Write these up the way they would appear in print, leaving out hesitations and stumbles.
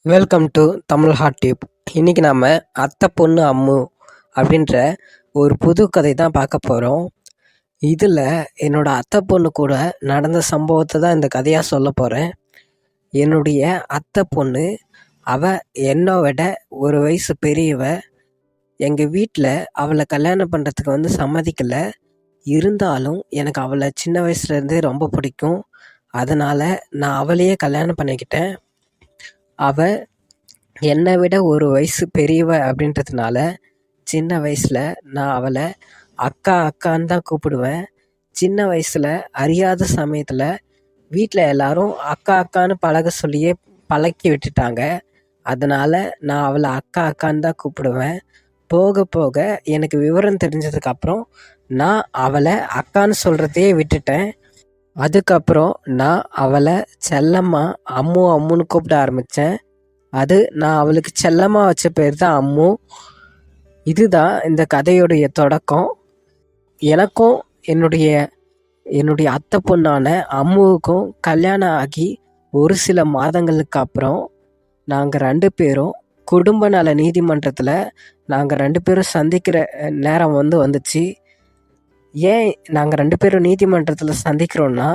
Welcome to Tamil hot tube. இன்றைக்கி நாம் அத்தை பொண்ணு அம்மு அப்படின்ற ஒரு புது கதை தான் பார்க்க போகிறோம். இதில் என்னோடய அத்தை பொண்ணு கூட நடந்த சம்பவத்தை தான் இந்த கதையாக சொல்ல போகிறேன். என்னுடைய அத்தை பொண்ணு அவள் என்னை விட ஒரு வயசு பெரியவ. எங்கள் வீட்டில் அவளை கல்யாணம் பண்ணுறதுக்கு சம்மதிக்கலை. இருந்தாலும் எனக்கு அவளை சின்ன வயசுலேருந்தே ரொம்ப பிடிக்கும். அதனால் நான் அவளையே கல்யாணம் பண்ணிக்கிட்டேன். அவள் என்னை விட ஒரு வயசு பெரியவ அப்படின்றதுனால சின்ன வயசில் நான் அவளை அக்கா அக்கான்னு தான் கூப்பிடுவேன். சின்ன வயசில் அறியாத சமயத்தில் வீட்டில் எல்லாரும் அக்கா அக்கான்னு பழக சொல்லியே பழக்கி விட்டுட்டாங்க. அதனால் நான் அவளை அக்கா அக்கான்னு தான் கூப்பிடுவேன். போக போக எனக்கு விவரம் தெரிஞ்சதுக்கப்புறம் நான் அவளை அக்கான்னு சொல்கிறதையே விட்டுட்டேன். அதுக்கப்புறம் நான் அவளை செல்லம்மா அம்மு அம்முன்னு கூப்பிட ஆரம்பித்தேன். அது நான் அவளுக்கு செல்லமாக வச்ச பேர் தான் அம்மு. இதுதான் இந்த கதையுடைய தொடக்கம். எனக்கும் என்னுடைய அத்தை பொண்ணான அம்முவுக்கும் கல்யாணம் ஆகி ஒரு சில மாதங்களுக்கு அப்புறம் நாங்கள் 2 பேரும் குடும்ப நல நீதிமன்றத்தில் நாங்கள் 2 பேரும் சந்திக்கிற நேரம் வந்துச்சு. ஏன் நாங்கள் 2 பேரும் நீதிமன்றத்தில் சந்திக்கிறோன்னா,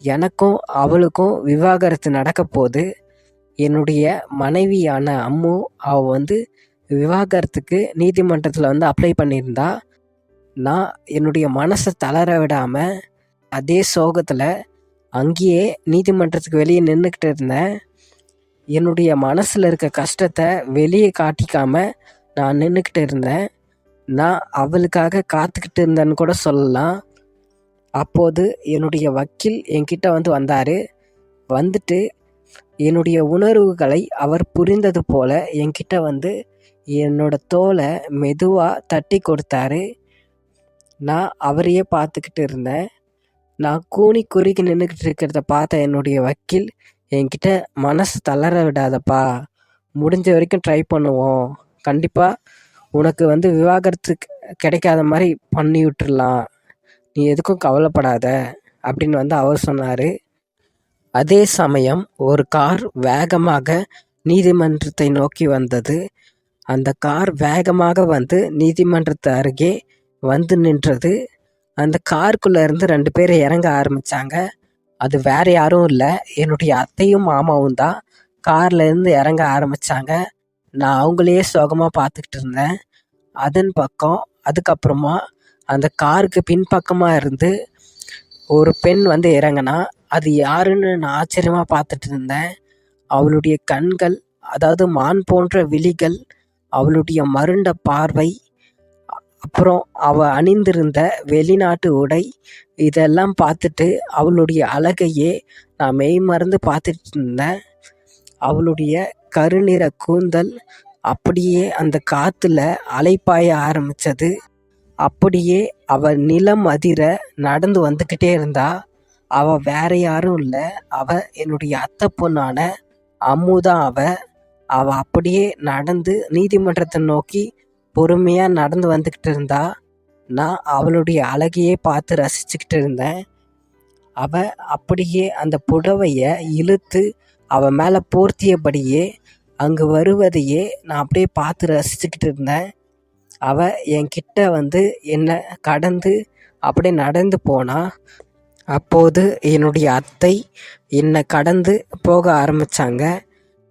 எனக்கும் அவளுக்கும் விவாகரத்து நடக்க போகுது. என்னுடைய மனைவியான அம்மு அவள் விவாகரத்துக்கு நீதிமன்றத்தில் அப்ளை பண்ணியிருந்தா. நான் என்னுடைய மனசை தளர விடாமல் அதே சோகத்தில் அங்கேயே நீதிமன்றத்துக்கு வெளியே நின்றுக்கிட்டு இருந்தேன். என்னுடைய மனசில் இருக்க கஷ்டத்தை வெளியே காட்டிக்காமல் நான் நின்றுக்கிட்டு இருந்தேன். நான் அவளுக்காக காத்துக்கிட்டு இருந்தேன்னு கூட சொல்லலாம். அப்போது என்னுடைய வக்கீல் என்கிட்ட வந்தார். வந்துட்டு என்னுடைய உணர்வுகளை அவர் புரிந்தது போல் என்கிட்ட என்னோட தோலை மெதுவாக தட்டி கொடுத்தாரு. நான் அவரையே பார்த்துக்கிட்டு இருந்தேன். நான் கூனி குறுகி நின்றுக்கிட்டு இருக்கிறத பார்த்த என்னுடைய வக்கீல் என்கிட்ட மனசு தளர விடாதப்பா, முடிஞ்ச வரைக்கும் ட்ரை பண்ணுவோம், கண்டிப்பாக உனக்கு விவாகரத்து கிடைக்காத மாதிரி பண்ணி விட்டுடலாம், நீ எதுக்கும் கவலைப்படாத அப்படின்னு அவர் சொன்னார். அதே சமயம் ஒரு கார் வேகமாக நீதிமன்றத்தை நோக்கி வந்தது. அந்த கார் வேகமாக நீதிமன்றத்து அருகே நின்றது. அந்த காருக்குள்ளே இருந்து 2 பேர் இறங்க ஆரம்பித்தாங்க. அது வேறு யாரும் இல்லை, என்னுடைய அத்தையும் மாமாவும் தான் கார்லேருந்து இறங்க ஆரம்பித்தாங்க. நான் அவங்களையே சோகமாக பார்த்துக்கிட்டு இருந்தேன். அதுக்கப்புறமா அந்த காருக்கு பின்பக்கமாக இருந்து ஒரு பெண் இறங்கினா. அது யாருன்னு நான் ஆச்சரியமாக பார்த்துட்டு இருந்தேன். அவளுடைய கண்கள், அதாவது மான் போன்ற விழிகள், அவளுடைய மருண்ட பார்வை, அப்புறம் அவள் அணிந்திருந்த வெளிநாட்டு உடை, இதெல்லாம் பார்த்துட்டு அவளுடைய அழகையே நான் மெய் மறந்து பார்த்துட்டு இருந்தேன். அவளுடைய கருநிற கூந்தல் அப்படியே அந்த காற்றுல அலைப்பாய ஆரம்பித்தது. அப்படியே அவள் நிலம் அதிர நடந்து வந்துக்கிட்டே இருந்தா. அவள் வேற யாரும் இல்லை, அவள் என்னுடைய அத்தை பொண்ணான அம்மு தான். அவள் அப்படியே நடந்து நீதிமன்றத்தை நோக்கி பொறுமையாக நடந்து வந்துக்கிட்டு இருந்தா. நான் அவளுடைய அழகையே பார்த்து ரசிச்சுக்கிட்டு இருந்தேன். அவள் அப்படியே அந்த புடவையை இழுத்து அவள் மேலே போர்த்தியபடியே அங்கு வருவதையே நான் அப்படியே பார்த்து ரசிச்சுக்கிட்டு இருந்தேன். அவள் என்கிட்ட என்னை கடந்து அப்படியே நடந்து போனா. அப்போது என்னுடைய அத்தை என்னை கடந்து போக ஆரம்பித்தாங்க.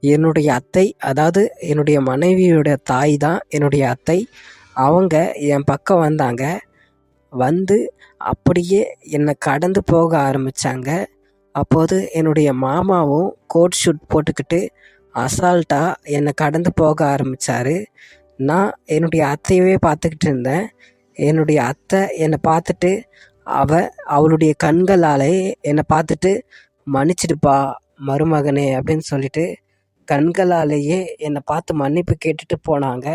என்னுடைய அத்தை, அதாவது என்னுடைய மனைவியோட தாய் தான் என்னுடைய அத்தை. அவங்க என் பக்கம் வந்தாங்க. அப்படியே என்னை கடந்து போக ஆரம்பித்தாங்க. அப்போது என்னுடைய மாமாவும் கோட் ஷூட் போட்டுக்கிட்டு அசால்ட்டாக என்னை கடந்து போக ஆரம்பித்தார். நான் என்னுடைய அத்தையவே பார்த்துக்கிட்டு இருந்தேன். என்னுடைய அத்தை என்னை பார்த்துட்டு அவளுடைய கண்களாலே என்னை பார்த்துட்டு மன்னிச்சிடுப்பா மருமகனே அப்படின்னு சொல்லிட்டு கண்களாலேயே என்னை பார்த்து மன்னிப்பு கேட்டுட்டு போனாங்க.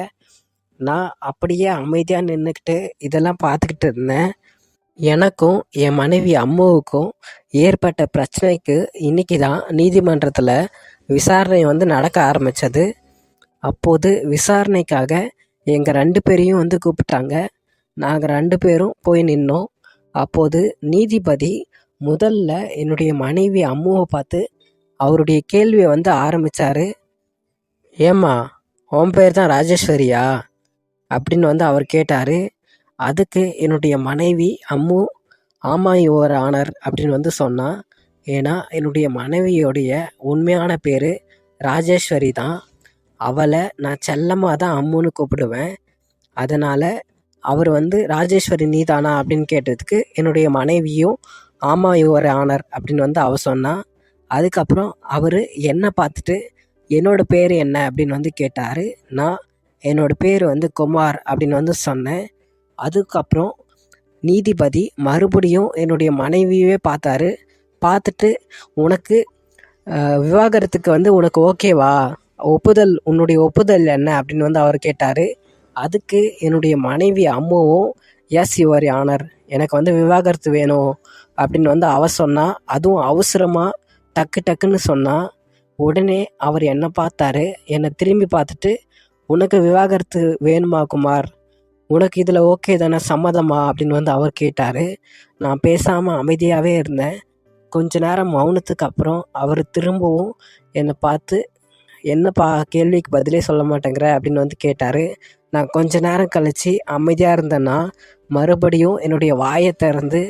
நான் அப்படியே அமைதியாக நின்றுக்கிட்டு இதெல்லாம் பார்த்துக்கிட்டு இருந்தேன். எனக்கும் என் மனைவி அம்முவுக்கும் ஏற்பட்ட பிரச்சனைக்கு இன்றைக்கி தான் நீதிமன்றத்தில் விசாரணை நடக்க ஆரம்பித்தது. அப்போது விசாரணைக்காக எங்கள் 2 பேரையும் கூப்பிட்டாங்க. நாங்கள் 2 பேரும் போய் நின்னோம். அப்போது நீதிபதி முதல்ல என்னுடைய மனைவி அம்முவை பார்த்து அவருடைய கேள்வியை ஆரம்பித்தார். ஏம்மா, உன் பேர் தான் ராஜேஸ்வரியா அப்படின்னு வந்து அவர் கேட்டார். அதுக்கு என்னுடைய மனைவி அம்மு, ஆமாம் யுவர் ஆனர் அப்படின்னு வந்து சொன்னா. ஏன்னா என்னுடைய மனைவியோடைய உண்மையான பேர் ராஜேஸ்வரி தான். அவளை நான் செல்லமாக தான் அம்முன்னு கூப்பிடுவேன். அதனால் அவர் வந்து ராஜேஸ்வரி நீதானா அப்படின்னு கேட்டதுக்கு என்னுடைய மனைவியும் ஆமாம் யுவர் ஆனர் அப்படின்னு வந்து அவ சொன்னா. அதுக்கப்புறம் அவர் என்னை பார்த்துட்டு என்னோட பேர் என்ன அப்படின்னு வந்து கேட்டார். நான் என்னோட பேர் வந்து குமார் அப்படின்னு வந்து சொன்னேன். அதுக்கப்புறம் நீதிபதி மறுபடியும் என்னுடைய மனைவியவே பார்த்தாரு. பார்த்துட்டு உனக்கு விவாகரத்துக்கு வந்து உனக்கு ஓகேவா, ஒப்புதல், உன்னுடைய ஒப்புதல் என்ன அப்படின்னு வந்து அவர் கேட்டார். அதுக்கு என்னுடைய மனைவி அம்முவும் எஸ் யுவர் ஆனர், எனக்கு வந்து விவாகரத்து வேணும் அப்படின்னு வந்து அவ சொன்னா. அதுவும் அவசரமாக டக்கு டக்குன்னு சொன்னா. உடனே அவர் என்னை பார்த்தாரு. என்னை திரும்பி பார்த்துட்டு, உனக்கு விவாகரத்து வேணுமா குமார், உனக்கு இதில் ஓகே தானே, சம்மதமா அப்படின்னு வந்து அவர் கேட்டார். நான் பேசாமல் அமைதியாகவே இருந்தேன். கொஞ்ச நேரம் மௌனத்துக்கு அப்புறம் அவர் திரும்பவும் என்னை பார்த்து, என்னப்பா கேள்விக்கு பதிலே சொல்ல மாட்டேங்கிற அப்படின்னு வந்து கேட்டார். நான் கொஞ்ச நேரம் கழித்து அமைதியாக இருந்தேன்னா மறுபடியும் என்னுடைய வாயை திறந்து,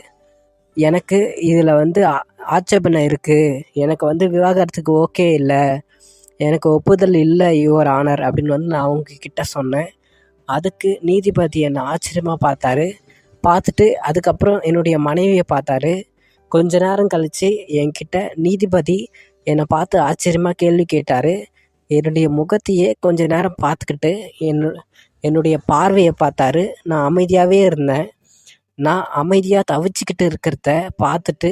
எனக்கு இதில் வந்து ஆட்சேபனை இருக்குது, எனக்கு வந்து விவாகரத்துக்கு ஓகே இல்லை, எனக்கு ஒப்புதல் இல்லை யுவர் ஆனர் அப்படின்னு வந்து நான் அவங்கக்கிட்ட சொன்னேன். அதுக்கு நீதிபதி என்னை ஆச்சரியமாக பார்த்தாரு. பார்த்துட்டு அதுக்கப்புறம் என்னுடைய மனைவியை பார்த்தாரு. கொஞ்ச நேரம் கழித்து என்கிட்ட நீதிபதி என்னை பார்த்து ஆச்சரியமாக கேள்வி கேட்டார். என்னுடைய முகத்தையே கொஞ்ச நேரம் பார்த்துக்கிட்டு என்னுடைய பார்வையை பார்த்தாரு. நான் அமைதியாகவே இருந்தேன். நான் அமைதியாக தவிச்சிக்கிட்டு இருக்கிறத பார்த்துட்டு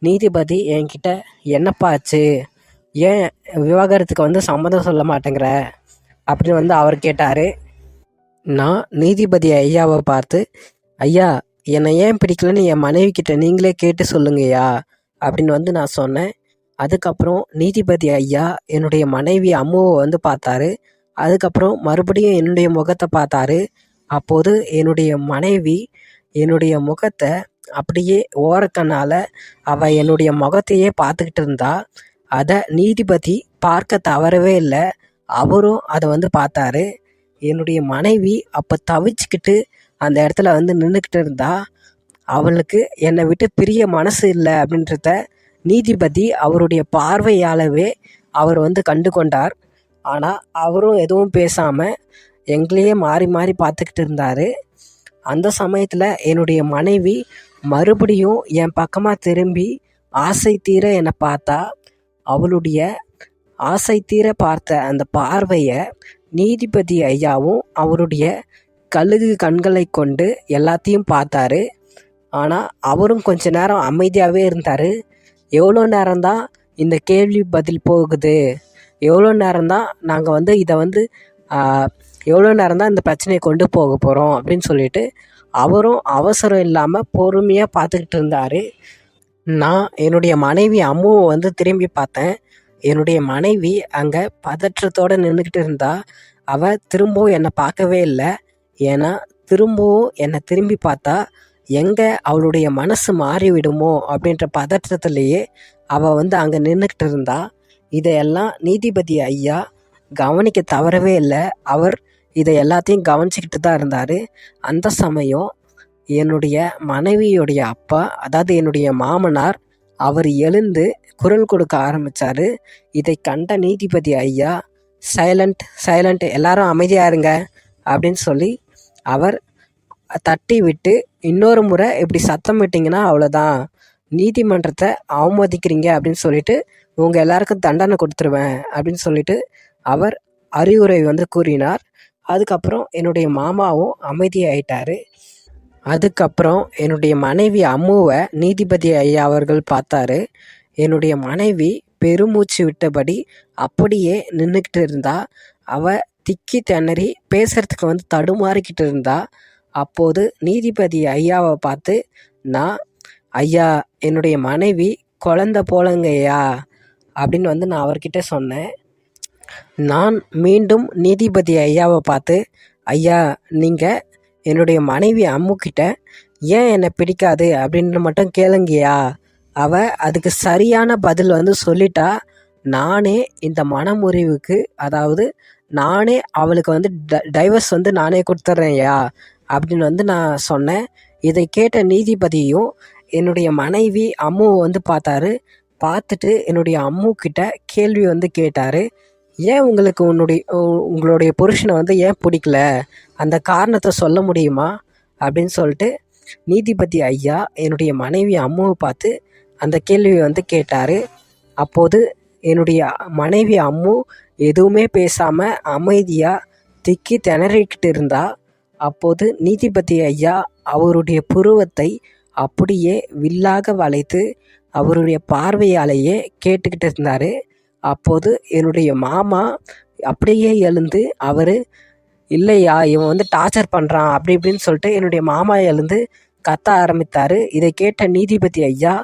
நீதிபதி என்கிட்ட, என்னப்பா ஆச்சு, ஏன் விவாகரத்துக்கு வந்து சம்மதம் சொல்ல மாட்டேங்கிற அப்படின்னு வந்து அவர் கேட்டார். நான் நீதிபதி ஐயாவை பார்த்து, ஐயா என்னை ஏன் பிடிக்கலன்னு என் மனைவி கிட்ட நீங்களே கேட்டு சொல்லுங்கய்யா அப்படின்னு வந்து நான் சொன்னேன். அதுக்கப்புறம் நீதிபதி ஐயா என்னுடைய மனைவி அம்முவை வந்து பார்த்தாரு. அதுக்கப்புறம் மறுபடியும் என்னுடைய முகத்தை பார்த்தாரு. அப்போது என்னுடைய மனைவி என்னுடைய முகத்தை அப்படியே ஓரக்கண்ணால் அவள் என்னுடைய முகத்தையே பார்த்துக்கிட்டு இருந்தா. அதை நீதிபதி பார்க்க தவறவே இல்லை. அவரும் அதை வந்து பார்த்தாரு. என்னுடைய மனைவி அப்போ தவிச்சுக்கிட்டு அந்த இடத்துல வந்து நின்றுக்கிட்டு இருந்தா. அவளுக்கு என்னை விட்டு பிரிய மனசு இல்லை அப்படின்றத நீதிபதி அவருடைய பார்வையாலவே அவர் வந்து கண்டு கொண்டார். ஆனால் அவரும் எதுவும் பேசாமல் எங்களையே மாறி மாறி பார்த்துக்கிட்டு இருந்தார். அந்த சமயத்தில் என்னுடைய மனைவி மறுபடியும் என் பக்கமாக திரும்பி ஆசை தீர என்னை பார்த்தா. அவளுடைய ஆசை தீர பார்த்த அந்த பார்வையை நீதிபதி ஐயாவும் அவருடைய கழுகு கண்களை கொண்டு எல்லாத்தையும் பார்த்தாரு. ஆனால் அவரும் கொஞ்ச நேரம் அமைதியாகவே இருந்தார். எவ்வளோ நேரம்தான் இந்த கேள்வி பதில் போகுது, எவ்வளோ நேரம்தான் நாங்கள் வந்து இதை வந்து எவ்வளோ நேரம்தான் இந்த பிரச்சனையை கொண்டு போக போகிறோம் அப்படின்னு சொல்லிட்டு அவரும் அவசரம் இல்லாமல் பொறுமையாக பார்த்துக்கிட்டு இருந்தார். நான் என்னுடைய மனைவி அம்முவை வந்து திரும்பி பார்த்தேன். என்னுடைய மனைவி அங்கே பதற்றத்தோடு நின்றுக்கிட்டு இருந்தா. அவள் திரும்பவும் என்னை பார்க்கவே இல்லை. ஏன்னா திரும்பவும் என்னை திரும்பி பார்த்தா எங்கே அவளுடைய மனசு மாறிவிடுமோ அப்படின்ற பதற்றத்துலேயே அவள் வந்து அங்கே நின்றுக்கிட்டு இருந்தா. இதையெல்லாம் நீதிபதி ஐயா கவனிக்க தவறவே இல்லை. அவர் இதை எல்லாத்தையும் கவனிச்சிக்கிட்டு தான் இருந்தார். அந்த சமயம் என்னுடைய மனைவியுடைய அப்பா, அதாவது என்னுடைய மாமனார், அவர் எழுந்து குரல் கொடுக்க ஆரம்பித்தார். இதை கண்ட நீதிபதி ஐயா, சைலண்ட் சைலண்ட், எல்லாரும் அமைதியாக இருங்க அப்படின்னு சொல்லி அவர் தட்டி விட்டு, இன்னொரு முறை இப்படி சத்தம் விட்டிங்கன்னா அவ்வளோதான், நீதிமன்றத்தை அவமதிக்கிறீங்க அப்படின்னு சொல்லிட்டு உங்கள் எல்லாருக்கும் தண்டனை கொடுத்துருவேன் அப்படின்னு சொல்லிட்டு அவர் அறிவுரை வந்து கூறினார். அதுக்கப்புறம் என்னுடைய மாமாவும் அமைதியாயிட்டார். அதுக்கப்புறம் என்னுடைய மனைவி அம்முவை நீதிபதி ஐயா அவர்கள் பார்த்தாரு. என்னுடைய மனைவி பெருமூச்சு விட்டபடி அப்படியே நின்றுக்கிட்டு இருந்தா. அவள் திக்கி திணறி பேசுறதுக்கு வந்து தடுமாறிக்கிட்டு இருந்தா. அப்போது நீதிபதி ஐயாவை பார்த்து, நான், ஐயா என்னுடைய மனைவி குழந்த போலங்கய்யா அப்படின்னு வந்து நான் அவர்கிட்ட சொன்னேன். நான் மீண்டும் நீதிபதி ஐயாவை பார்த்து, ஐயா நீங்கள் என்னுடைய மனைவி அம்முக்கிட்ட ஏன் என்னை பிடிக்காது அப்படின்னு மட்டும் கேளுங்கய்யா, அவள் அதுக்கு சரியான பதில் வந்து சொல்லிட்டா நானே இந்த மனமுறிவுக்கு, அதாவது நானே அவளுக்கு வந்து டைவர்ஸ் வந்து நானே கொடுத்துட்றேன்யா அப்படின்னு வந்து நான் சொன்னேன். இதை கேட்ட நீதிபதியும் என்னுடைய மனைவி அம்முவை வந்து பார்த்தாரு. பார்த்துட்டு என்னுடைய அம்மு கிட்ட கேள்வி வந்து கேட்டார். ஏன் உங்களுக்கு உங்களுடைய புருஷனை வந்து ஏன் பிடிக்கல, அந்த காரணத்தை சொல்ல முடியுமா அப்படின்னு சொல்லிட்டு நீதிபதி ஐயா என்னுடைய மனைவி அம்முவை பார்த்து அந்த கேள்வியை வந்து கேட்டார். அப்போது என்னுடைய மனைவி அம்மு எதுவுமே பேசாமல் அமைதியாக திக்கி திணறிக்கிட்டு இருந்தா. அப்போது நீதிபதி ஐயா அவருடைய புருவத்தை அப்படியே வில்லாக வளைத்து அவருடைய பார்வையாலேயே கேட்டுக்கிட்டு இருந்தார். அப்போது என்னுடைய மாமா அப்படியே எழுந்து அவர், இல்லையா இவன் வந்து டார்ச்சர் பண்ணுறான் அப்படி இப்படின்னு சொல்லிட்டு என்னுடைய மாமா எழுந்து கத்த ஆரம்பித்தார். இதை கேட்ட நீதிபதி ஐயா,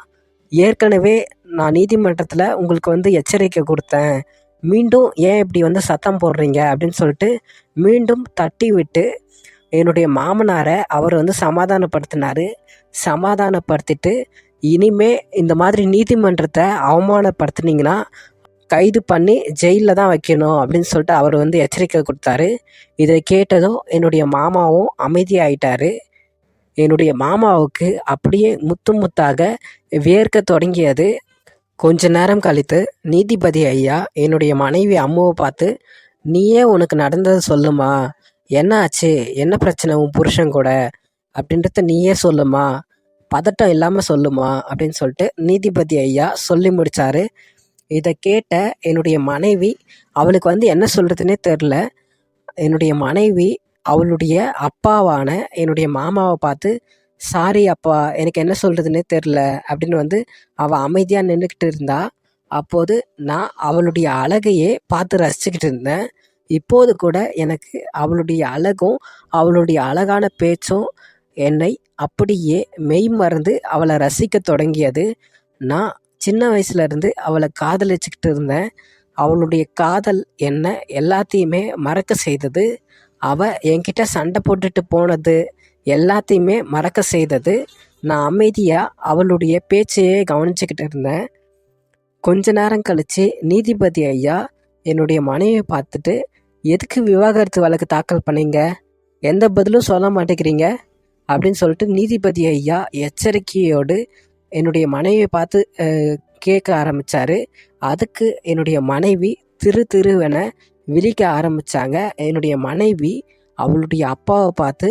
ஏற்கனவே நான் நீதிமன்றத்தில் உங்களுக்கு வந்து எச்சரிக்கை கொடுத்தேன், மீண்டும் ஏன் இப்படி வந்து சத்தம் போடுறீங்க அப்படின்னு சொல்லிட்டு மீண்டும் தட்டி விட்டு என்னுடைய மாமனாரை அவர் வந்து சமாதானப்படுத்தினார். சமாதானப்படுத்திட்டு, இனிமே இந்த மாதிரி நீதிமன்றத்தை அவமானப்படுத்துனீங்கன்னா கைது பண்ணி ஜெயிலில் தான் வைக்கணும் அப்படின்னு சொல்லிட்டு அவர் வந்து எச்சரிக்கை கொடுத்தாரு. இதை கேட்டதும் என்னுடைய மாமாவும் அமைதியாயிட்டார். என்னுடைய மாமாவுக்கு அப்படியே முத்து முத்தாக வியர்க்க தொடங்கியது. கொஞ்ச நேரம் கழித்து நீதிபதி ஐயா என்னுடைய மனைவி அம்முவை பார்த்து, நீயே உனக்கு நடந்ததை சொல்லுமா, என்ன ஆச்சு, என்ன பிரச்சனை உன் புருஷன் கூட அப்படின்றத நீயே சொல்லுமா, பதட்டம் இல்லாமல் சொல்லுமா அப்படின்னு சொல்லிட்டு நீதிபதி ஐயா சொல்லி முடித்தார். இதை கேட்ட என்னுடைய மனைவி, அவளுக்கு வந்து என்ன சொல்கிறதுனே தெரில. என்னுடைய மனைவி அவளுடைய அப்பாவான என்னுடைய மாமாவை பார்த்து, சாரி அப்பா, எனக்கு என்ன சொல்கிறதுனே தெரில அப்படின்னு வந்து அவள் அமைதியாக நின்றுக்கிட்டு இருந்தா. அப்போது நான் அவளுடைய அழகையே பார்த்து ரசிச்சுக்கிட்டு இருந்தேன். இப்போது கூட எனக்கு அவளுடைய அழகும் அவளுடைய அழகான பேச்சும் என்னை அப்படியே மெய் மறந்து அவளை ரசிக்க தொடங்கியது. நான் சின்ன வயசுலேருந்து அவளை காதலிச்சுக்கிட்டு இருந்தேன். அவளுடைய காதல் என்ன எல்லாத்தையுமே மறக்க செய்தது. அவள் என்கிட்ட சண்டை போட்டுட்டு போனது எல்லாத்தையுமே மறக்க செய்தது. நான் அமைதியாக அவளுடைய பேச்சையே கவனிச்சுக்கிட்டு இருந்தேன். கொஞ்ச நேரம் கழித்து நீதிபதி ஐயா என்னுடைய மனைவியை பார்த்துட்டு, எதுக்கு விவாகரத்து வழக்கு தாக்கல் பண்ணீங்க, எந்த பதிலும் சொல்ல மாட்டேங்கிறீங்க அப்படின்னு சொல்லிட்டு நீதிபதி ஐயா எச்சரிக்கையோடு என்னுடைய மனைவியை பார்த்து கேட்க ஆரம்பித்தார். அதுக்கு என்னுடைய மனைவி திருவென விழிக்க ஆரம்பித்தாங்க. என்னுடைய மனைவி அவளுடைய அப்பாவை பார்த்து,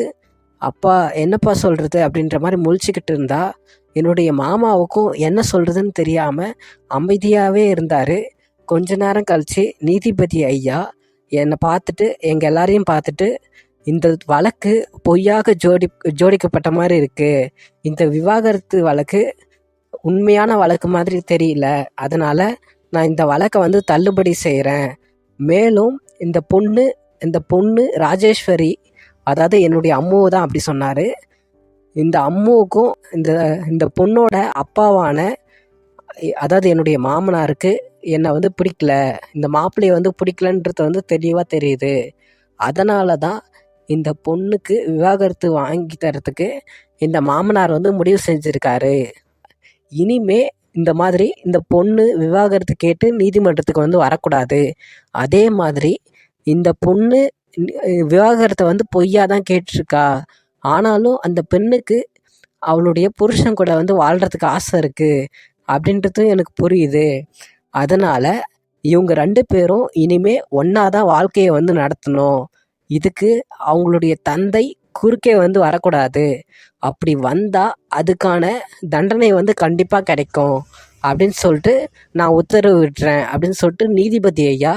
அப்பா என்னப்பா சொல்கிறது அப்படின்ற மாதிரி முழிச்சுக்கிட்டு இருந்தா. என்னுடைய மாமாவுக்கும் என்ன சொல்கிறதுன்னு தெரியாமல் அமைதியாகவே இருந்தார். கொஞ்ச நேரம் கழித்து நீதிபதி ஐயா என்னை பார்த்துட்டு, எங்கள் எல்லாரையும் பார்த்துட்டு, இந்த வழக்கு பொய்யாக ஜோடிக்கப்பட்ட மாதிரி இருக்குது, இந்த விவாகரத்து வழக்கு உண்மையான வழக்கு மாதிரி தெரியல, அதனால் நான் இந்த வழக்கை வந்து தள்ளுபடி செய்கிறேன். மேலும் இந்த பொண்ணு ராஜேஸ்வரி, அதாவது என்னுடைய அம்முவை தான் அப்படி சொன்னார். இந்த அம்முவுக்கும் இந்த பொண்ணோட அப்பாவான, அதாவது என்னுடைய மாமனாருக்கு என்னை வந்து பிடிக்கல, இந்த மாப்பிள்ளையை வந்து பிடிக்கலன்றது வந்து தெளிவாக தெரியுது. அதனால தான் இந்த பொண்ணுக்கு விவாகரத்து வாங்கி தரத்துக்கு இந்த மாமனார் வந்து முடிவு செஞ்சுருக்காரு. இனிமே இந்த மாதிரி இந்த பொண்ணு விவாகரத்து கேட்டு நீதிமன்றத்துக்கு வந்து வரக்கூடாது. அதே மாதிரி இந்த பொண்ணு விவாகரத்தை வந்து பொய்யா தான் கேட்டிருக்கா, ஆனாலும் அந்த பெண்ணுக்கு அவளுடைய புருஷன் கூட வந்து வாழ்கிறதுக்கு ஆசை இருக்குது அப்படின்றதும் எனக்கு புரியுது. அதனால் இவங்க 2 பேரும் இனிமே ஒன்றா தான் வாழ்க்கையை வந்து நடத்தணும். இதுக்கு அவங்களுடைய தந்தை குறுக்கே வந்து வரக்கூடாது. அப்படி வந்தால் அதுக்கான தண்டனை வந்து கண்டிப்பாக கிடைக்கும் அப்படின்னு சொல்லிட்டு நான் உத்தரவிடுறேன் அப்படின்னு சொல்லிட்டு நீதிபதி ஐயா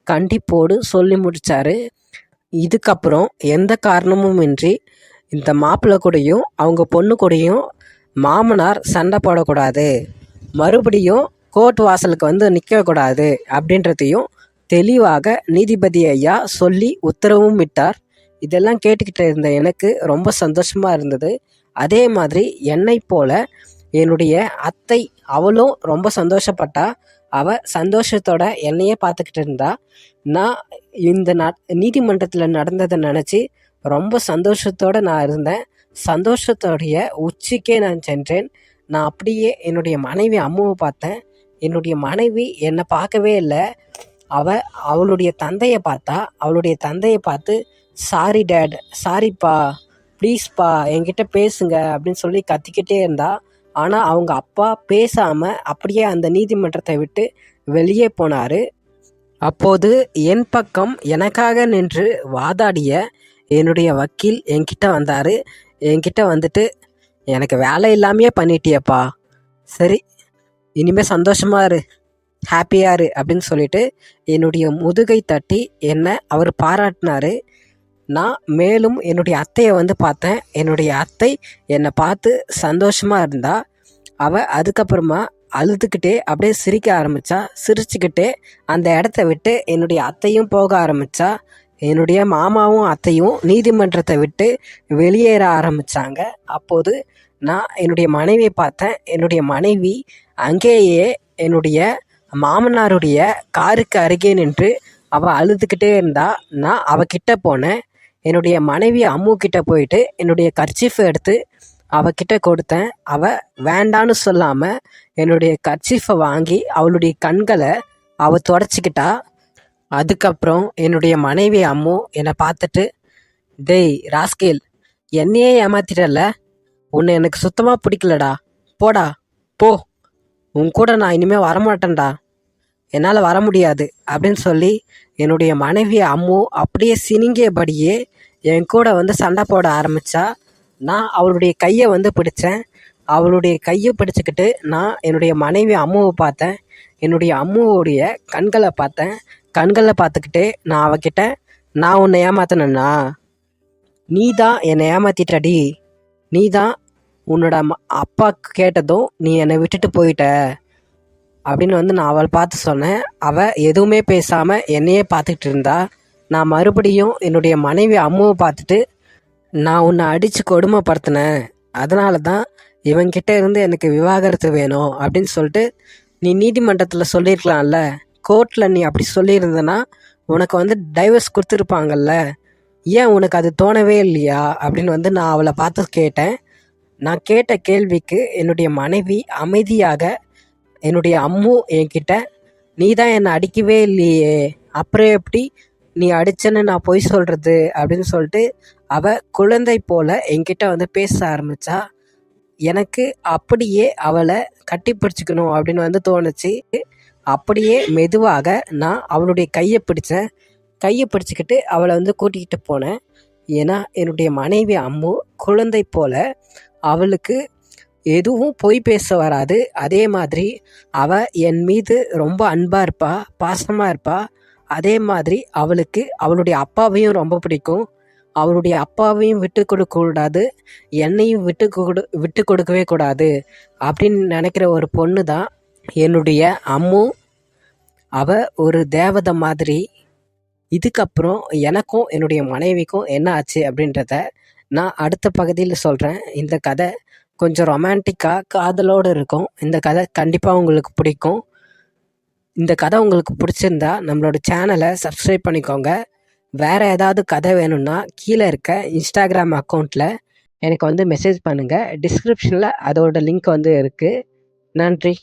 கண்டிப்போடு சொல்லி முடித்தார். இதுக்கப்புறம் எந்த காரணமும் இன்றி இந்த மாப்பிள்ளை கூடயும் அவங்க பொண்ணு கூடயும் மாமனார் சண்டை போடக்கூடாது, மறுபடியும் கோர்ட் வாசலுக்கு வந்து நிற்கக்கூடாது அப்படின்றதையும் தெளிவாக நீதிபதி ஐயா சொல்லி உத்தரவும் விட்டார். இதெல்லாம் கேட்டுக்கிட்டு இருந்த எனக்கு ரொம்ப சந்தோஷமாக இருந்தது. அதே மாதிரி என்னை போல என்னுடைய அத்தை அவளும் ரொம்ப சந்தோஷப்பட்டா. அவள் சந்தோஷத்தோட என்னையே பார்த்துக்கிட்டு இருந்தா. நான் இந்த நீதிமன்றத்தில் நடந்ததை நினச்சி ரொம்ப சந்தோஷத்தோடு நான் இருந்தேன். சந்தோஷத்தோடைய உச்சிக்கே நான் சென்றேன். நான் அப்படியே என்னுடைய மனைவி அம்முவை பார்த்தேன். என்னுடைய மனைவி என்னை பார்க்கவே இல்லை. அவளுடைய தந்தையை பார்த்தா. அவளுடைய தந்தையை பார்த்து, சாரி டேட், சாரிப்பா, ப்ளீஸ்ப்பா என்கிட்ட பேசுங்க அப்படின்னு சொல்லி கத்திக்கிட்டே இருந்தா. ஆனால் அவங்க அப்பா பேசாமல் அப்படியே அந்த நீதிமன்றத்தை விட்டு வெளியே போனார். அப்போது என் பக்கம் எனக்காக நின்று வாதாடிய என்னுடைய வக்கீல் என்கிட்ட வந்தார். என்கிட்ட வந்துட்டு, எனக்கு வேலை இல்லாமையே பண்ணிட்டியப்பா, சரி இனிமேல் சந்தோஷமா இரு, ஹாப்பியாக இரு அப்படின்னு சொல்லிட்டு என்னுடைய முதுகை தட்டி என்னை அவர் பாராட்டினார். நான் மேலும் என்னுடைய அத்தையை வந்து பார்த்தேன். என்னுடைய அத்தை என்னை பார்த்து சந்தோஷமாக இருந்தா. அதுக்கப்புறமா அழுதுகிட்டே அப்படியே சிரிக்க ஆரம்பித்தா. சிரிச்சுக்கிட்டே அந்த இடத்த விட்டு என்னுடைய அத்தையும் போக ஆரம்பித்தா. என்னுடைய மாமாவும் அத்தையும் நீதிமன்றத்தை விட்டு வெளியேற ஆரம்பித்தாங்க. அப்போது நான் என்னுடைய மனைவியை பார்த்தேன். என்னுடைய மனைவி அங்கேயே என்னுடைய மாமனாருடைய காருக்கு அருகே நின்று அவள் அழுதுகிட்டே இருந்தா. நான் அவகிட்ட போனேன். என்னுடைய மனைவி அம்மு கிட்ட போயிட்டு என்னுடைய கர்ச்சீஃபை எடுத்து அவகிட்ட கொடுத்தேன். அவள் வேண்டான்னு சொல்லாமல் என்னுடைய கர்ச்சீஃபை வாங்கி அவளுடைய கண்களை அவள் தொடச்சிக்கிட்டா. அதுக்கப்புறம் என்னுடைய மனைவி அம்மு என்னை பார்த்துட்டு, டேய் ராஸ்கேல், என்னையே ஏமாத்திட்டல, உன்னை எனக்கு சுத்தமாக பிடிக்கலடா, போடா போ, உன் கூட நான் இனிமேல் வரமாட்டேன்டா, என்னால் வர முடியாது அப்படின்னு சொல்லி என்னுடைய மனைவி அம்மு அப்படியே சினிங்கியபடியே என் கூட வந்து சண்டை போட ஆரம்பித்தா. நான் அவளுடைய கையை வந்து பிடிச்சேன். அவளுடைய கையை பிடிச்சிக்கிட்டு நான் என்னுடைய மனைவி அம்முவை பார்த்தேன். என்னுடைய அம்முவோடைய கண்களை பார்த்தேன். கண்களை பார்த்துக்கிட்டே நான் அவகிட்ட, நான் உன்னை ஏமாத்தினேன்னா, நீ தான் என்னை ஏமாத்திட்டடி, நீ தான் உன்னோட அப்பா கேட்டதும் நீ என்னை விட்டுட்டு போயிட்ட அப்படின்னு வந்து நான் அவளை பார்த்து சொன்னேன். அவள் எதுவுமே பேசாமல் என்னையே பார்த்துக்கிட்டு இருந்தா. நான் மறுபடியும் என்னுடைய மனைவி அம்முவை பார்த்துட்டு, நான் உன்னை அடித்து கொடுமைப்படுத்தினேன், அதனால தான் இவங்கிட்ட இருந்து எனக்கு விவாகரத்து வேணும் அப்படின்னு சொல்லிட்டு நீ நீதிமன்றத்தில் சொல்லியிருக்கலாம்ல, கோர்ட்டில் நீ அப்படி சொல்லியிருந்தனா உனக்கு வந்து டைவர்ஸ் கொடுத்துருப்பாங்கல்ல, ஏன் உனக்கு அது தோணவே இல்லையா அப்படின்னு வந்து நான் அவளை பார்த்து கேட்டேன். நான் கேட்ட கேள்விக்கு என்னுடைய மனைவி அமைதியாக, என்னுடைய அம்மு என்கிட்ட, நீ தான் என்னை அடிக்கவே இல்லையே, அப்புறம் எப்படி நீ அடிச்சேன்னு நான் பொய் சொல்கிறது அப்படின்னு சொல்லிட்டு அவள் குழந்தை போல் என்கிட்ட வந்து பேச ஆரம்பித்தா. எனக்கு அப்படியே அவளை கட்டி பிடிச்சிக்கணும் அப்படின்னு வந்து தோணுச்சு. அப்படியே மெதுவாக நான் அவளுடைய கையை பிடிச்சேன். கையை பிடிச்சிக்கிட்டு அவளை வந்து கூட்டிக்கிட்டு போனேன். ஏன்னா என்னுடைய மனைவி அம்மு குழந்தை போல், அவளுக்கு எதுவும் பொய் பேச வராது. அதே மாதிரி அவள் என் மீது ரொம்ப அன்பாக இருப்பா, பாசமாக இருப்பா. அதே மாதிரி அவளுக்கு அவளுடைய அப்பாவையும் ரொம்ப பிடிக்கும். அவளுடைய அப்பாவையும் விட்டு கொடுக்கக்கூடாது, என்னையும் விட்டு கொடுக்கவே கூடாது அப்படின்னு நினைக்கிற ஒரு பொண்ணு தான் என்னுடைய அம்மு. அவள் ஒரு தேவதை மாதிரி. இதுக்கப்புறம் எனக்கும் என்னுடைய மனைவிக்கும் என்ன ஆச்சு அப்படின்றத நான் அடுத்த பகுதியில் சொல்கிறேன். இந்த கதை கொஞ்சம் ரொமான்டிக்காக காதலோடு இருக்கும். இந்த கதை கண்டிப்பாக உங்களுக்கு பிடிக்கும். இந்த கதை உங்களுக்கு பிடிச்சிருந்தா நம்மளோட சேனலை சப்ஸ்கிரைப் பண்ணிக்கோங்க. வேறு ஏதாவது கதை வேணும்னா கீழே இருக்க இன்ஸ்டாகிராம் அக்கௌண்ட்டில் எனக்கு வந்து மெசேஜ் பண்ணுங்கள். டிஸ்கிரிப்ஷனில் அதோட லிங்க் வந்து இருக்குது. நன்றி.